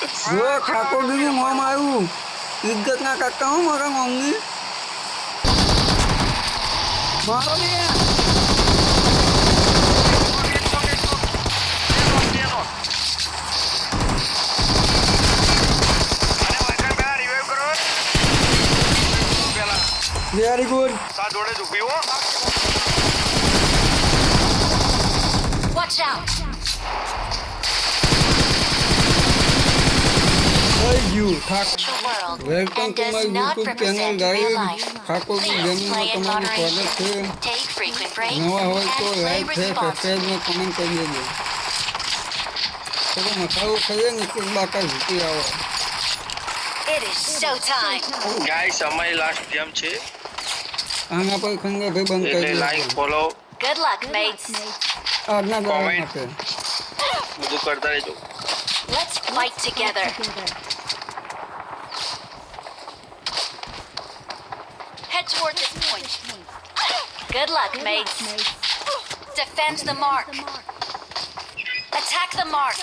જો ઠાકોરજીનું મોમ આવ્યું ઇજ્જત ના કરતા હું મારા મોમની મારો ને વેરી ગુડ Watch out! થઈ ગયું ઠાક Your world welcome and to does my not YouTube channel represent real guys life. Thakorji Please play ગેમિંગમાં in તમારું સ્વાગત છે moderation. Take frequent breaks નવા હોય તો and play લાઈક છે responsibly. સબસ્ક્રાઈબ ને કમેન્ટ કરી દેજો ચલો મસાલો ખાઈએ ને એક બાકા જીતી આવો It is showtime. ગાઈસ અમારી લાસ્ટ ગેમ છે આના પર ખંગે ભાઈ બંધ એટલે કરી લાઈક દેજો ફોલો Good luck, mates. આજના દ્વારા comment. માટે બધું કરતા રહેજો Let's fight together. Head toward this point. Good luck, mates. Defend the mark. Attack the mark.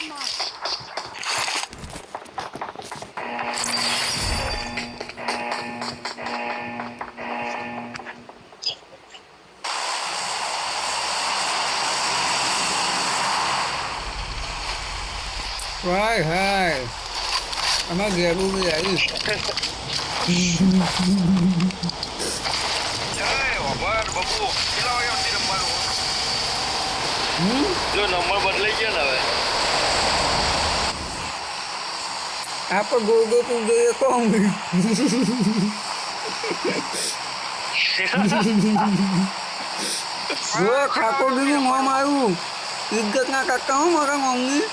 હાય હાય આમાં ઘેરું બી આવીશ જો નંબર બદલાઈ ગયા ને હવે આપણે ગોગો તું જોઈએ કોણ જો ઠાકોરજીનું મોમ આવ્યું ઇજ્જત ના કરતા હું મારા મોમની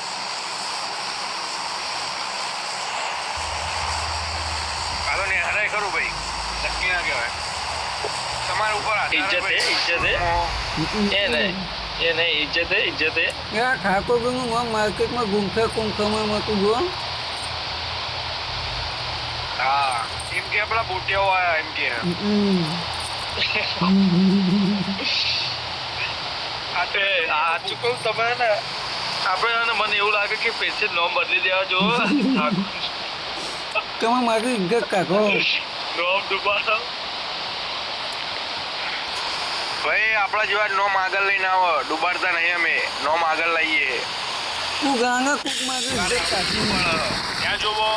હાલો ને હરાય ખરું ભાઈ નક્કી ના કહેવાય તમારા ઉપર આધાર ઇજ્જત ભાઈ. એ નહીં ઇજ્જત એ યાર ઠાકોરજીનું મોમ માર્કેટમાં ગુંખે કુંખામાં હતું જો હા એમ કે આપણા બોટિયાઓ આયા એમ કે આ ચૂકવ તમે ને આપણે મને એવું લાગે કે પેસે નોમ બદલી દેવા જો તમે મારી ઇજ્જત કાઢો નોમ દુબારા ભાઈ આપણા જેવા નોમ આગળ લઈને આવો ડુબાડતા નહીં અમે નોમ આગળ લઈએ તું ગાના કુક મારી ઇજ્જત કાઢી ત્યાં જોવો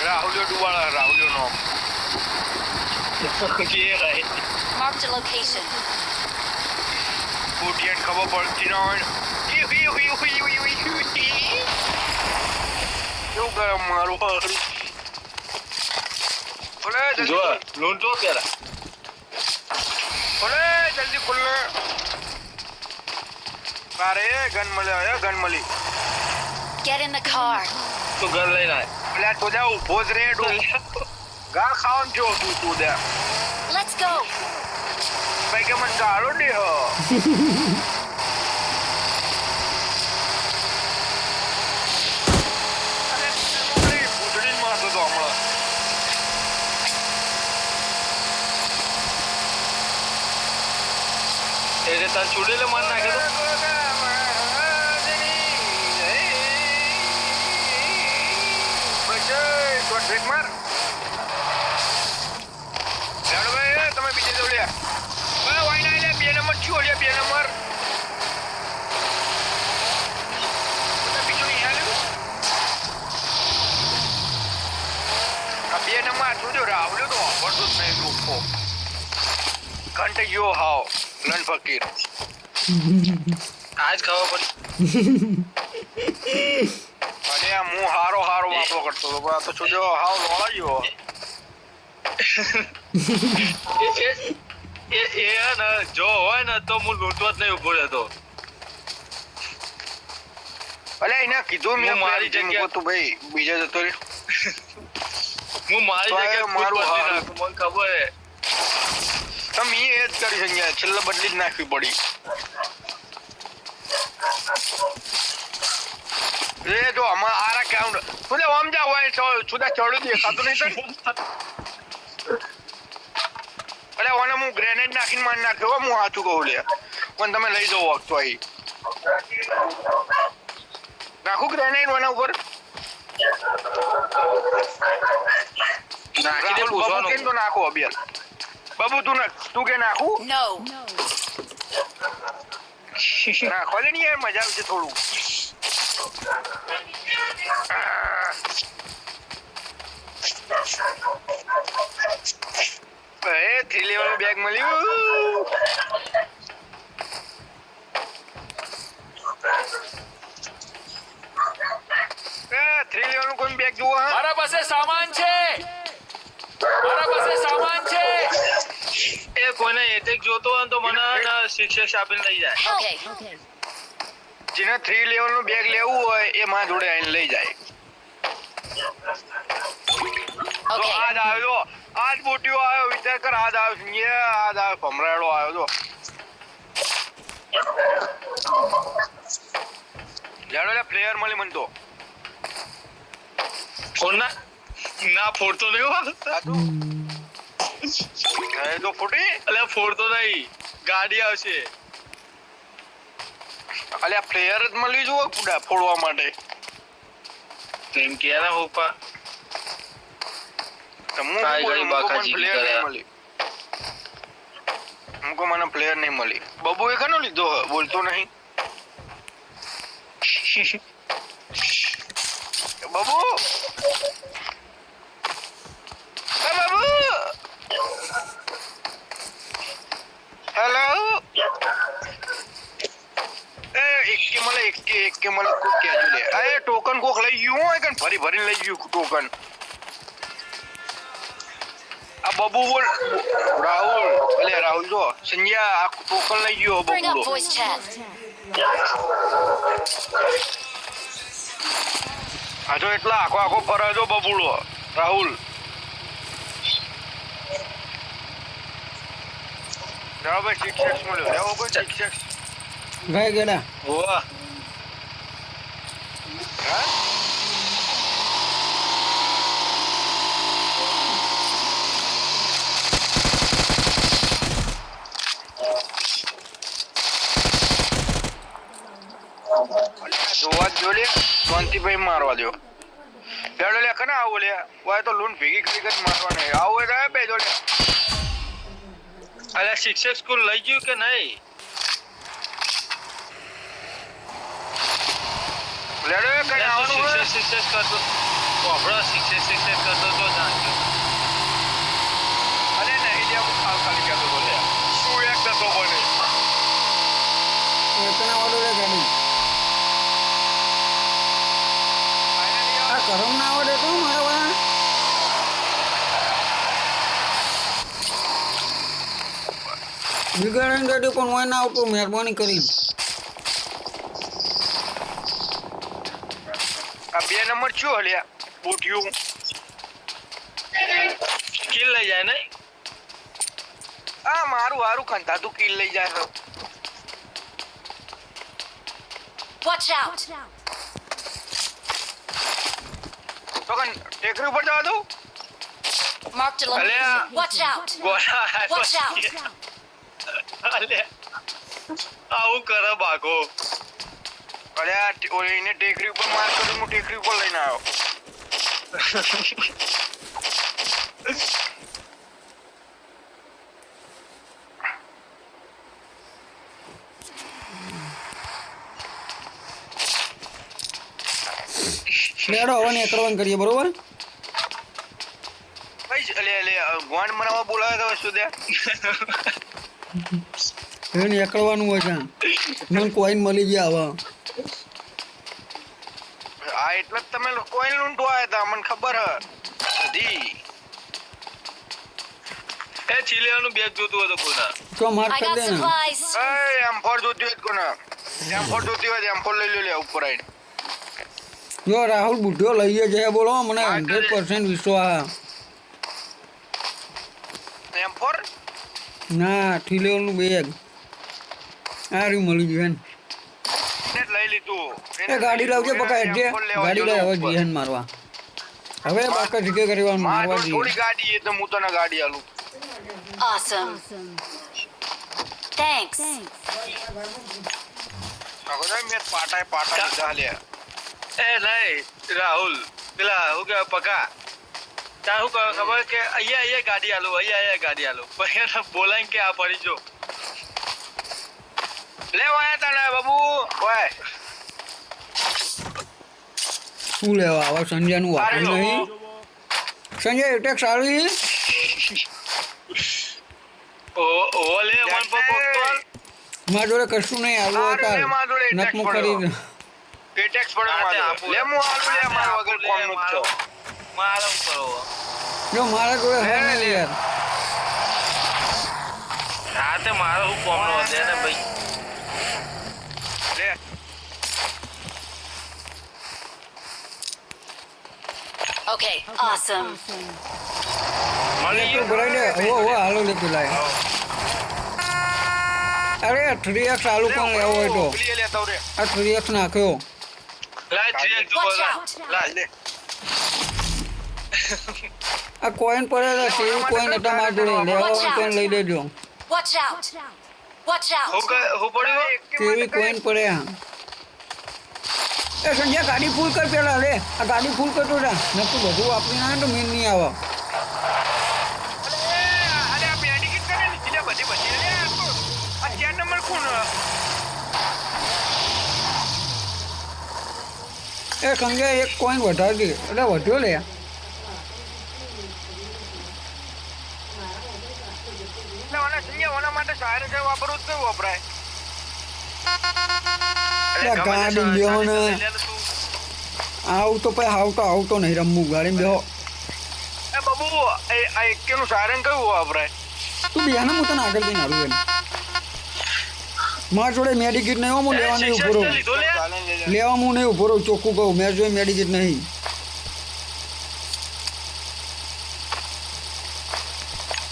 રાહુલ્યો ડુબાડા રાહુલ્યો નોમ Marked a location. બોટિયાને ખબર પડતી ના હોય કેવું કરે મારું હારું ઓલે જો જલ્દી લોન જો પેલા ઓલે જલ્દી ખુલ અરે ગન મળ્યો ગન મળી Get in the car. તો ઘર લઈને આય પેલા તો જા ઉભો જ રે ગા ખાવાનું જો તું દે Let's go. ભાઈ કે મને ગાળો દે હો પૂતળી મારતો તો હમણાં એટલે તાર ચૂડેલે માર નાખે તો ટ્રેક માર ભાઈ તમે બીજે જવું લે વાઈ ના લે 2 નંબર છું લે 2 નંબર બીજું નહીં હાલે આ 2 નંબર આટલું જો રાહુલ તો વાપરતો જ નહીં લોકો ઘંટે ગયો હાવ લન ફકીર આજ ખબર પડી અને આ હું હારો વાપરો કરતો હતો પણ આ તો છોડ્યો હાવ લોળા ગયો એ ને જો હોય ને તો હું લૂંટવા જ નહીં ઉભો રહેતો અલે એને કીધું મેં હું મારી પ્રેમથી જગ્યા- મૂકો તું ભાઈ બીજા જતો રે હું મારી તો એ જગ્યાએ મારું મારું હારું. નાખું મને ખબર હે તમે એ જ કરી શક્યા છેલ્લે બદલી જ નાખવી પડી એ જો આમાં આરા કાઉન્ટ તું આમ જા હોય છુદા ચડું દે ખાતું નહીં તો અરે ઓને હું ગ્રેનેડ નાખીને મારી નાખ્યો હું સાચું કહું લે પણ તમે લઈ જાઓ વખતો અહીં નાખું ગ્રેનેડ વાના ઉપર નાખી દે રાહુલ, બાબુ પૂછવાનું કેમ તો નાખો અભિયાન બાબુ તું કે નાખું No. નાખવા દે ને યાર મજા આવશે થોડું એ 3 લેવલ બેગ મળ્યું એ 3 લેવલ નું કોઈ બેગ જુઓ હા મારા પાસે સામાન છે મારા પાસે સામાન છે એ કોઈને એટેક જોતો હોય ને તો મને શિક્ષક આપીને લઈ જાય Okay. જેને 3 લેવલ નું બેગ લેવું હોય એ માં જોડે આવીને લઈ જાય તો Okay. આજ આવ્યો આજ બોટીઓ આવ્યો વિચાર કર આજ આવ્યો આજ આવ્યો ભમરાડો આવ્યો તો જાડો લે પ્લેયર મળી મન તો ફોન ના ફોડતો નહીં હો. એ તો ફૂટી અલ્યા ફોડતો નહીં ગાડી આવશે અલ્યા પ્લેયર જ મળી જુઓ કુડા ફોડવા માટે એમ કે ના હોપા તારી ઘડી બાકાજી પ્લેયર કર્યા. નહીં મળી મુકો મને પ્લેયર નહીં મળી બબુ એ કનો લીધો હે? બોલતો નહીં બાબુ એ બાબુ હેલો એ એક કે મને કોક કેજો લે એ ટોકન કોક લઈ ગયું હોય કે ભરી ભરીને લઈ ગયું ટોકન આ બબુ બોલ રાહુલ જો સંજ્યા આ ટોકન લઈ ગયો Bring up બબુ voice chat. આ જો એટલા આખો ફરે જો બબુડો રાહુલ જાઓ ભાઈ 6x મળ્યો લેવો કોઈ 6x ગાય ગેડા વાહ હા જોવા જ જો લે શાંતિભાઈ મારવા દો બેડો લે કને આવો લે વાય તો લૂન ભેગી કરી કરી મારવા નહીં આવો એ રહે બે જો લે અલ્યા શિક્ષક સ્કૂલ લઈ ગયું કે નહીં લેડો કઈ આવવાનું હોય શિક્ષક કરતો વાપરો શિક્ષક કરતો તો જાણજો અરે નહીં લે હું ખાલી કહેતો તો લે શું એક તો બને એકના વાળો રે ગાડી ફાઇનલી આ કરમ ના આવડે તો મારા વાળા બિગાડીને ગાડી પણ હોય ના આવતો મહેરબાની કરી આ 2 નંબર શું હલ્યા બોટિયું કિલ લઈ જાય નહીં આ મારું હારું ખંતા તું કિલ લઈ જાય છે Watch out. તો કન ટેકરી ઉપર જવા દઉં Marked a Alea. location. Watch out. ગોળા Watch out. અલ્યા આવું કરે બાગો અરે આ ઓલીને ટેકરી ઉપર માર કર્યું હું ટેકરી ઉપર લઈને આવ્યો લેડો હવે ને કરવાનું કરીએ બરોબર ભાઈ લે ગોંડ મનાવા બોલાવે તો શું દે એને એકડવાનું હોય છે મને કોઈન મળી ગયા હવે આ એટલે જ તમે કોઈ લૂંટો આવ્યા હતા મને ખબર હ બધી એ ચીલેવાનું બેગ જોતું હતું કોના તો માર I કરી got દે ને supplies. એ M4 જોતી હોય કોને M4 જોતી હોય M4 લઈ લે ઉપર આવીને જો રાહુલ બુઢ્ઢો લઈએ જાય બોલો મને 100% વિશ્વાસ M4 ના ઠીલેવાનું બેગ આ રહ્યું મળી ગયું ને લઈ લીધું એ ગાડી લાવજે પકા હેડજે ગાડી લઈ હવે જીહન મારવા હવે બાકા જીકે કરવાનું મારવા થોડી જઈએ ગાડી એ તો હું તને ગાડી આલું Awesome. Thanks. મેં પાટા લીધા લે એ નહીં રાહુલ પેલા શું કહેવાય પકા તાર શું કહે ખબર કે અહીંયા ગાડી આલો અહીંયા ગાડી આલો પછી એને બોલાય કે આ પડી જો લે વાયા તને બાબુ ઓય શું લેવા આવા સંજયનું વાપરી નહીં સંજય એટેક્સ આવી ઓ લે મન પર બોક્તોલ મારા જોડે કશું નહીં આવ્યું અરે લે, મારા જોડે હતા attack નકમું પડ્યો. કરી કેટેક્સ પડે લે હું આલું લે મારા વગર કોમ નું છો માલમ કરો જો મારા જોડે હે નહીં યાર હા તે મારો હું કોમ નો દે ને ભાઈ લે Okay, awesome. મળી તો ભરાઈ દે હો હાલો લે પેલા અરે 3x આલુ પણ લેવો હોય તો પેલી લેતા રે આ 3x નાખ્યો લાય 3x જો Watch out. લાય લે આ કોઈન પડેલા તેવી કોઈન હતા મારા જોડે લેવા હોય તો લઈ લેજો Watch out. Watch out. હું પડ્યો તેવી કોઈન પડે એ સંજય ગાડી ફૂલ કર પેલા લે આ ગાડી ફૂલ કરતો જા નતું બધું વાપરી ના તો મેન નહીં આવે અરે આ મેડિકેટ કરે ને જીલે બધી બધી લે આ 4 નંબર કોણ એ સંજય એક કોઈન વધારી દે એટલે વધ્યો લે ઓના સંજય ઓના માટે સાયરન છે વાપરવું જ નહીં વપરાય એટલે ગાડી બેહો ને આવું તો નહીં રમવું ગાડી બેહો એ બાબુ એ આ એકેનું સાયરન કયું વપરાય તું બેહાને હું તને આગળ જઈને હારું એમ મારા જોડે મેડિકેટ નહીં હો હું લેવા નહીં ઉભો રહું લીધો લે લેવા હું નહીં ઉભો રહું ચોખ્ખું કહું મેં જોઈ મેડિકેટ નહીં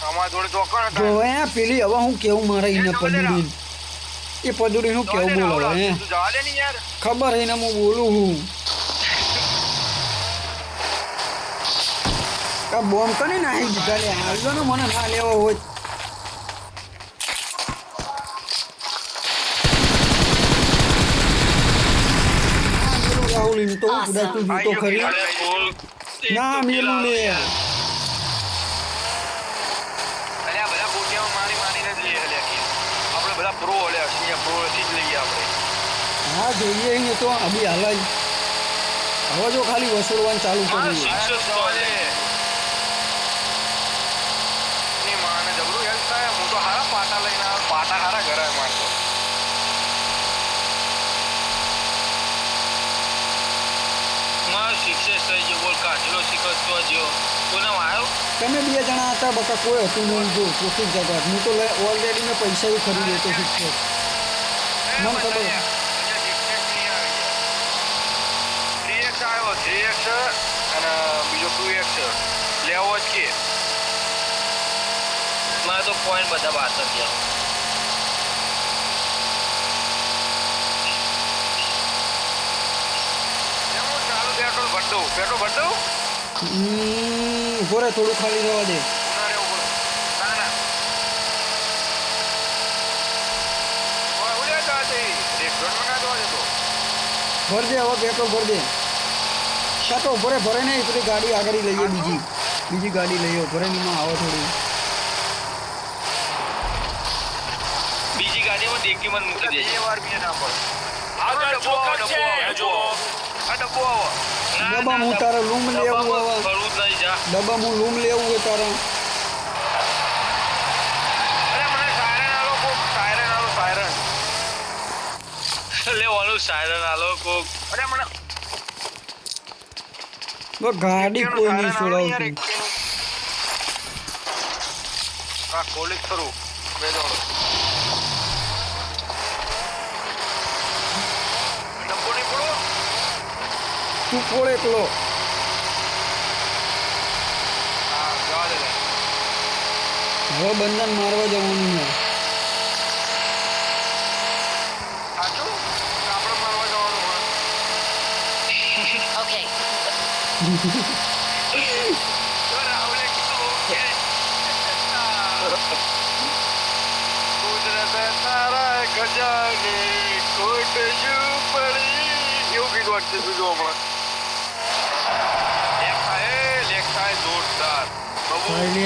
અમારા જોડે ચોકણ હતા જો હે પેલી હવે હું કેવું મારે એને પદુડીને એ પદુડીનું કેવું બોલો હે તું જવા દે ને યાર ખબર હે ને હું બોલું હું આ બોમ્બ કને નાખી દીધા લે હાલજો ને મને ના લેવો હોય રાહુલ એને તો ઉડાતું જૂતો ખરી અરે બોલ ના મેલું લે અરે આ બધા બોટિયામાં મારીને જ લઈએ લે આપણે બધા પ્રો લે સિયા પ્રો થી જ લઈએ આપણે હા જોઈએ એને તો અભી હાલ જ હવે જો ખાલી વસૂલવાનું ચાલુ કર્યું ની માને જબરું હેલ્પ થાય હું તો હારા પાટા લઈને આવે પાટા હારા ઘરે મારતો મારો સિક્સેસ થઈ ગયો બોલ કાઢલો શીખતો જો કોને આવ્યો તમે બે જણા હતા બકા કોઈ હતું નહીં જો ચોખ્ખી જગત હું તો ઓલરેડી મેં પૈસા ખરીદ્યો હતો શીખ્યો મને ખબર 3x આવ્યો 3x અને બીજો 2x લેવો જ કે મારે તો પોઈન્ટ બધા બાદ જ ગયા હું ચાલુ પેટ્રોલ ભર દઉં ઉભો રહે થોડું ખાલી રહેવા દે ના રે ઉપર ના ના ઓય ઉલે જાતે રેસ્ટોરન્ટ ના દો તો ભર દે હવે પેટ્રોલ ભર દે કાં તો ભરે નહીં પેલી ગાડી આગળ લઈએ બીજી ગાડી લઈએ ભરે નહીં આવો થોડી બીજી ગાડીમાં દેખી મને મૂકી દેજે બે વાર બી ના પડ આગળ ચોકડ છે જો આ ડબ્બો આવો ડબ્બા હું તારે લૂમ લેવું હવે ફરવું જ નહીં જા ડબ્બા હું લૂમ લેવું હોય તારે અરે મને સાયરન આલો કોક સાયરન લેવાનું સાયરન આલો કોક અરે મને તો ગાડી કોઈ નહીં છોડાવતું આ કોલિક કરું બે દોડો ડબ્બો નહીં પડો તું કોળ એકલો હા જવા દે હવે બંધન મારવા જવાનું છે સાચું આપણે મારવા જવાનું હોય Okay. તો રાહુલે કીધું કે કુદરત તારા ખજાને કોટ શું પડી એવું કીધું દોડતી તું જો હમણાં. લેગ થાય જોરદાર. બબુ. ભાઈ લે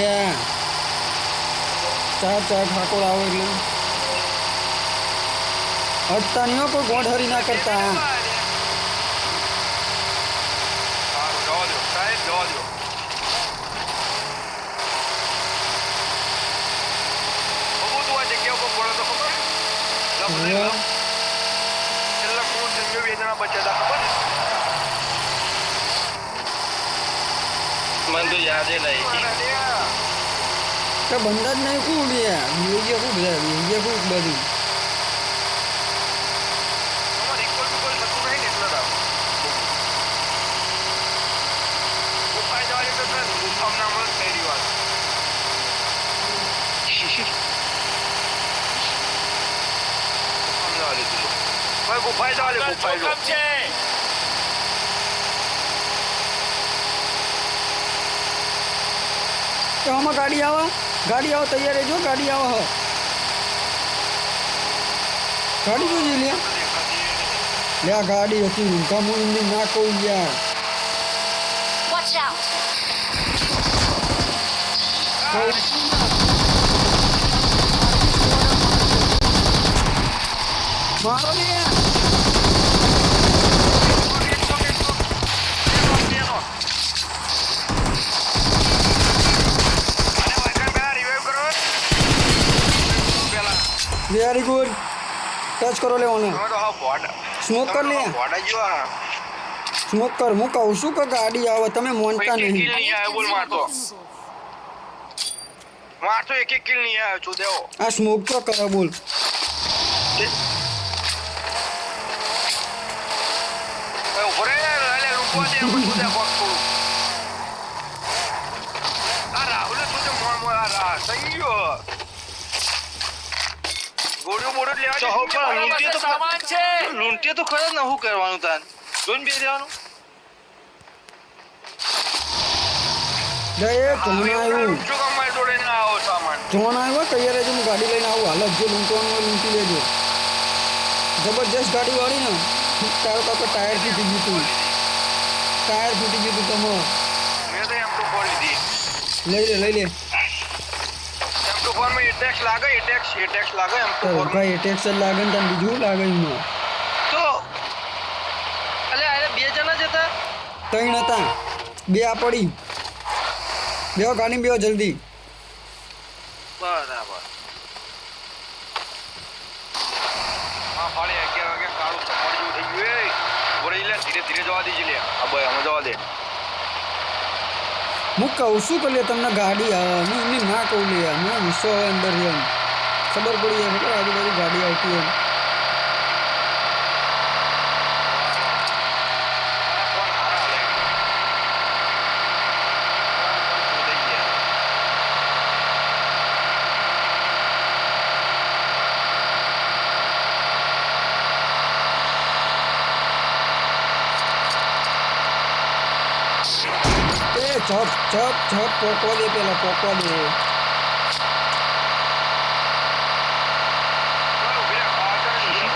ચાર ઠાકોર આવે એટલે હટતા નહીં હો, કોઈ ગોળ હરી ના કરતા. સારું, જવા દ્યો. સાહેબ, જવા દ્યો. બબુ, તું આ જગ્યા ઉપર પડે તો ખબર? લપ લે, લપ. છેલ્લા કોણ જમ્યો બે જણા બચ્યા હતા ખબર? મને તો યાદ નહીં. કે બંધા જ નહીં ખૂબ લે બીજે ખૂબ લે બીજે ખૂબ બધું. અમારે equal to equal થતું નહીં ને એટલે જ આવું. ગુફાએ જવાની તો છે, ગુફામાં ના મળે તો પહેલી વાત. ગુફામાં જવા દે તું. ભાઈ, ગુફાએ જવા દે, ગુફાએ જો. જોખમ છે. તો આમાં ગાડી આવે તૈયાર રહેજો. ગાડી આવે હ ગાડી જોઈ લે લે આ ગાડી હતી ઊંઘા મુંડી ના કહું યાર. Watch out! મારો લે વેરી ગુડ. ટચ કરો લેવાનો. સ્મોક કર લે સ્મોક કર. હું કહું છું કે ગાડી આવે તમે મોનતા નહીં. મારતો એક કિલ નહીં આવ્યો છું દેવો. આ સ્મોક તો કરે બોલ. ઉભો રે લે રૂપવા દે બધું દે બોક્સ થોડું. આ રાહુલ તું જે મોર આ રા થઈ ગયો. ગોળ્યો બોડો લેવા તો હો પણ મારા લૂંટીએ પાસે તો સામાન છે. લૂંટીએ તો ખરા ને શું કરવાનું તાન જોઈને બે દેવાનું. લે એ કોણ આવ્યું શું કામ મારી જોડે ના આવો સામાન. જોન આવ્યો તૈયાર રહેજો. હું ગાડી લઈને આવું હાલત જો લૂંટવાનું હોય લૂંટી લેજો. જબરજસ્ત ગાડી વાળી ને તારો કાકો ટાયર તૂટી ગયું તું. ટાયર તૂટી ગયું તું તમે. મેં તો એમ તો ફોન લીધી. લઈ લે એમ તો ફોન માં એટેક્સ લાગે એટેક્સ લાગે એમ તો ફોન. ભાઈ એટેક્સ જ લાગે ને તને બીજું લાગે એમાં. તો અલે આ બે જણા જ હતા. ત્રણ હતા બે આ પડી. બેહો ગાડી બેહો જલ્દી. બરાબર. હા ફાળે 11 વાગે કાળું સફાળ જેવું થઈ ગયું. એ બોરે લે ધીરે ધીરે જવા દીજે લે. આ ભાઈ અમે જવા દે. હું કહું છું કે લે તમને ગાડી આવે. હું એમને ના કહું લે મને ગુસ્સો આવે અંદર એમ ખબર પડી જાય ખબર આજુબાજુ ગાડી આવતી એમ. ફોન હારા લે. ઉદઈ ગયા. એ ઝપ પોકવા દે પેલા પોકવા દે.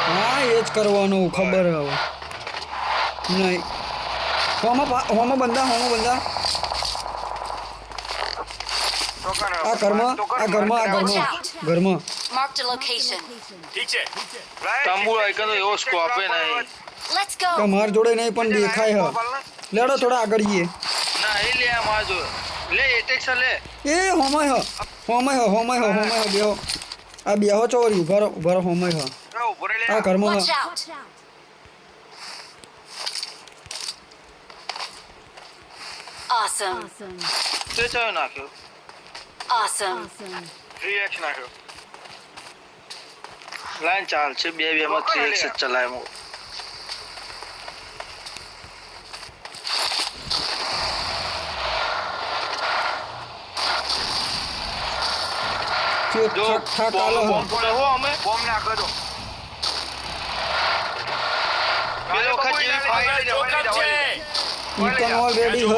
હા એ જ કરવાનું ખબર હવે નહીં. હોમાં બંધા આ ઘરમાં ઘરમાં Marked a location. ઠીક છે. તંબુ આઈકન તો એવો સ્કોપે નહીં. Let's go. માર જોડે નહીં પણ દેખાય હ. લેડો થોડા આગળ જઈએ. ના એ લે આ માજો લે એટેક્સ લે. એ હોમાય બેહો. આ બેહો ચોરી ઉભા રહો હોમાય હ. આ ઘરમાં Watch out! Awesome. તે ચાયો નાખ્યો. Awesome. રિએક્શન નાખ્યો. લાઈન ચાલ છે બે માં 3x જ ચલાય મો. જો ઠાક આલો હ. બોમ્બ પડે હો અમે બોમ્બ નાખો દો. પેલો વખત જેવી ફાઈટ જોખમ છે. ઈકન ઓલરેડી હ.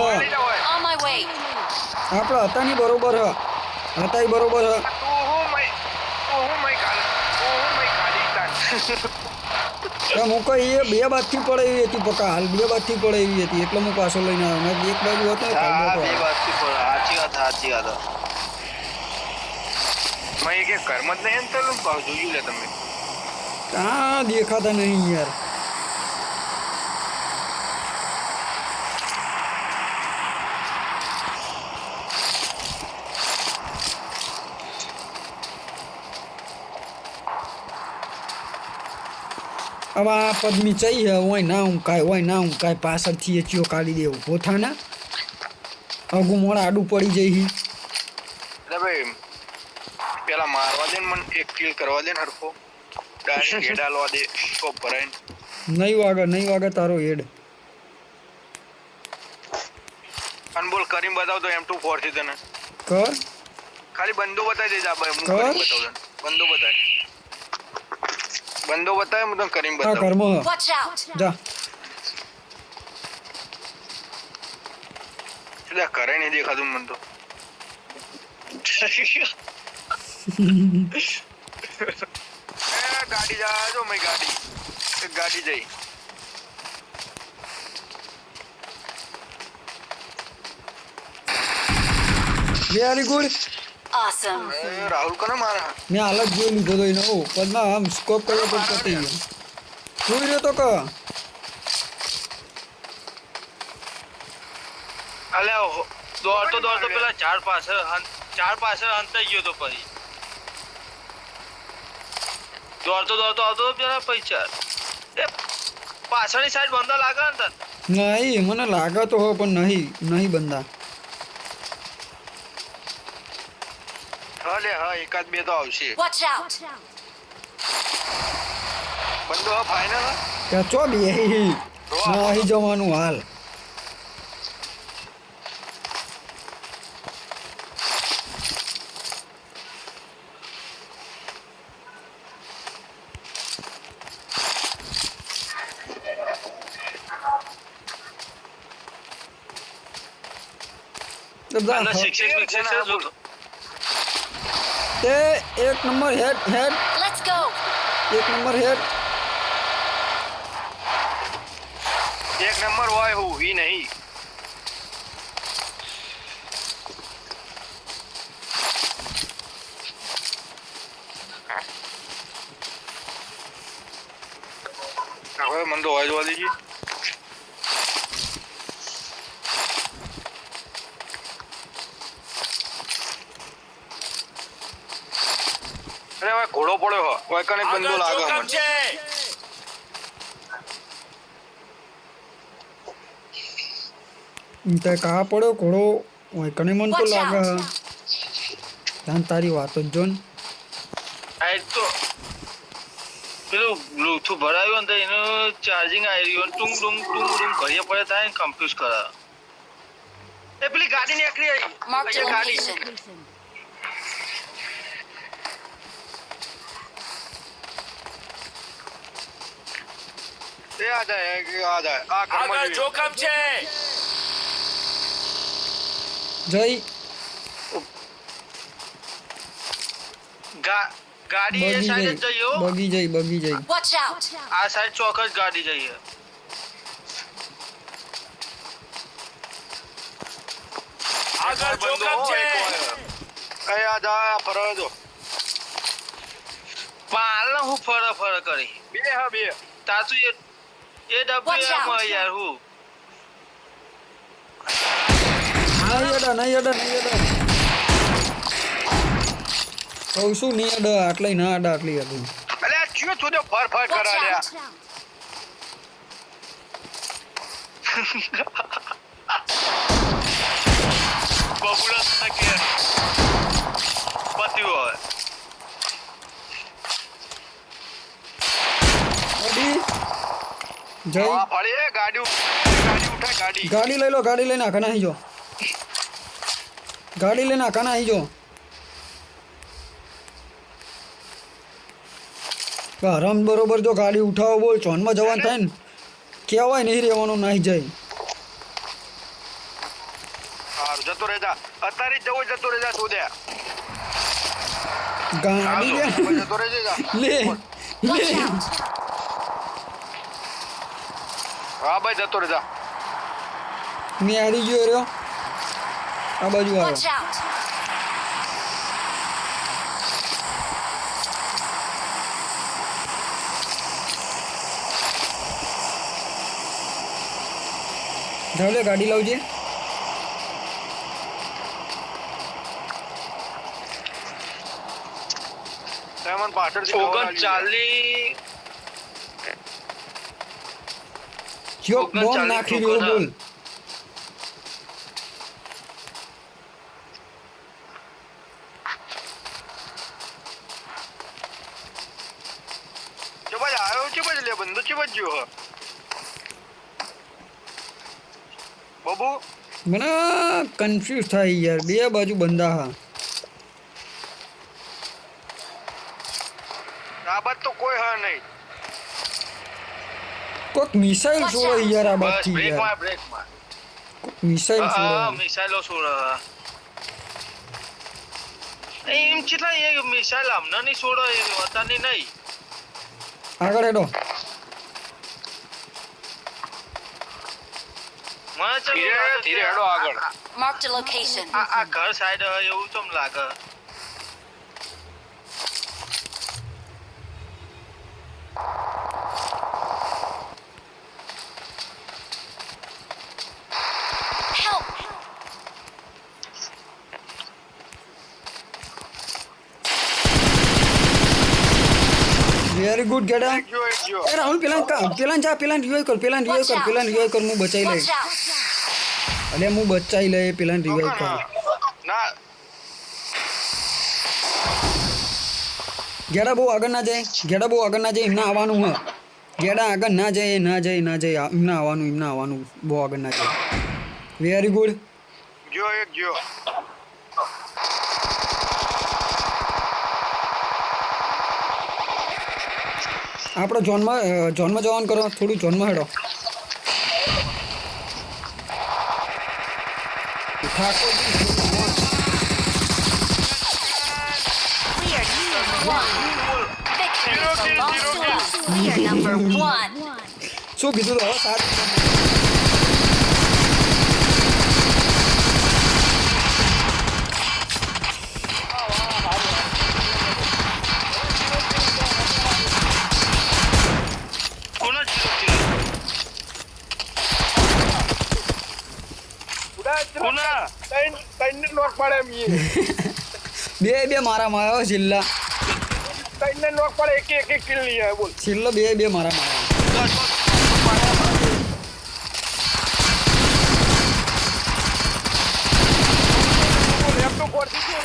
On my way. આપણે હતા ની બરોબર હ. હતા ઈ બરોબર હ. પણ હું કહી એ બે બાજથી પડે એવી હતી પકા હાલ બે બાજથી પડે એવી હતી એટલે હું પાછો લઈને આવ્યો ને એક બાજુ હતો ને હા ભાગતો બે હતો. વાતથી પણ સાચી વાત મેં એક ઘરમાં જ નહીં ને તો જોયું લે તમે કાં દેખાતા નહીં યાર. હવે આ પદમી ચઈ હે હોય ના હું કાંઈ પાછળથી એ ચિયો કાઢી દે ઊભો થા ને અગું મોડા આડું પડી જઈ એટલે ભાઈ પેલા મારવા દે ને મને એક કિલ કરવા દે ને હરખો ડાયરેક્ટ હેડા લવા દે સ્કોપ ભરાઈને નહીં વાગે તારો હેડ. અને બોલ કરીને બતાવ તો M24 થી તને કર ખાલી બંદો બતાવી દેજે આ ભાઈ હું કર. કરીને બતાવું તને બંદો બતાવે હું તને કરીને આ બતાવું ઘરમાં Watch out! જા. એટલે ઘરે નહીં દેખાતું મને તો ગાડી જાજો મેં ગાડી એક ગાડી જઈ વેરી ગુડ. Awesome. રાહુલ કોને મારા મેં હાલ જ જોઈ લીધો તો એને ઓ પદમાં આમ સ્કોપ કર્યો તો પતી ગયો. જોઈ રહ્યો તો કા અલ્યા દોડતો પેલા ઝાડ પાછળ હંતાઈ ગયો તો પછી દોડતો આવતો હતો પેલા પૈસા એ પાછળની સાઈડ બંધા લાગે ને તને નહીં મને લાગે તો હો પણ નહીં બંદા. હા હા એકાદ બે તો આવશે Watch out! બંદો હા ફાઇનલ ત્યાં ચો બે નહીં જવાનું હાલ. અને શિક્ષક જોતો તે એક નંબર હેડ Let's go! એક નંબર હેડ. એક નંબર હોય હું ઈ નહીં હવે મને તો અવાજ વાળી ગઈ અરે હવે ઘોડો પડ્યો હો કોઈ કને બંદો આગળ લાગે જોખમ મને છે. તે કા પડ્યો ઘોડો હોય કને મન તો Watch લાગે out! ધ્યાન તારી વાતો જ જોન. આ એક તો પેલું બ્લૂટૂથ ભરાયું ને તો એનું ચાર્જિંગ આવી રહ્યું ટુંગ ડુંગ ઘડીએ પડે થાય ને કન્ફ્યુઝ કરે એ પેલી ગાડી નીકળી આવી Marked a અહીંયા ગાડી location. એ આ જાય આ ઘરમાં આગળ જોઈએ. જોખમ છે. જય ગાડી એ બગી સાઈડ જ જઈ જઈએ હો. બગી જઈ Watch out! આ સાઈડ ચોક્કસ ગાડી જઈએ આગળ જોખમ છે. એ આ જા ફરવા દો પાલ હું ફર કરી બે હા બે તાતું એ Watch out. ડબ્લ્યુ યાર હું નહીં અડા કહું શું નહીં અડા આટલી ના અડા આટલી હતી. અલે આ ચિયો છોડ્યો ફર Watch કરા લ્યા out! બબુડા કે પતિ હોય અડી જય હા ફળી એ ગાડી ઉઠાય ગાડી લઈ લો ગાડી લઈને આખા નાહી જો હરામ બરોબર જો ગાડી ઉઠાવો બોલ ચોનમાં જવાનું થાય ને કહેવાય નહીં રહેવાનું નાહી જાય. હારું જતો રહેજા અત્યારે જ જતો રહેજા તું દે ગાડી જતો રહેજે જા લે Watch out! હા ભાઈ જતો રે જા મેં હારી ગયો રહ્યો આ બાજુ Watch આવ્યો out! ધાવલે ગાડી લાવજે મને પાછળથી 39 જો બોમ્બ નાખી રહ્યો બોલ જો ભાઈ આવ્યો છે ભાઈ લે બંદો છે ભાઈ જો બાબુ મને કન્ફ્યુઝ થાય યાર બે બાજુ બંદા હા આ બાદ તો કોઈ હા નહીં કોક મિસાઇલ છોડે યાર આ બસ બાજુથી બ્રેક યાર માર બ્રેક માર કોક મિસાઇલ હા છોડે મિસાઈલો છોડ એમ કેટલા એ મિસાઈલ આમના નહીં છોડો એ વતાની નહીં આગળ હેડો મને ચલો ધીરે ધીરે હેડો આગળ Marked a location. આ ઘર સાઈડ એવું ચમ લાગે Help! વેરી ગુડ ગેડા જો એક જો એ રાહુલ પેલા જા પેલા રિવાઇવ કર પેલા રિવાઇવ કર હું બચાઈ લઈ Watch out! અલે હું બચાઈ લઈ પેલા રિવાઇવ કર ના ગેડા બહુ આગળ ના જાય એમને આવવાનું હે ગેડા આગળ ના જાય એમને આવવાનું બહુ આગળ ના જાય વેરી ગુડ જો એક જો આપણે ઝોનમાં જવાનું કરો થોડું ઝોનમાં હેડો We are number one. Victory belongs to us. We are number one. શું કીધું તો હવે સાત કોનો જીરો કોના ત્રણ નોક પડે એમ બે મારામાં આવ્યો છેલ્લા ત્રણ નોક પડે એક કિલ નહીં આવે બોલ છેલ્લો બે મારામાં આવ્યો એમ તો પડતી છે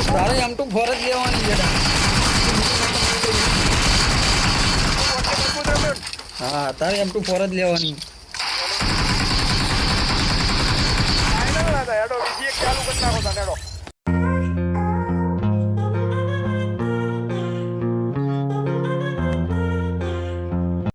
તારે એમ તો ફરજ લેવાની ગેડા હા તારે એમ તો ફરજ લેવાની હેડો બીજી એક ચાલુ કરી નાખો હેડો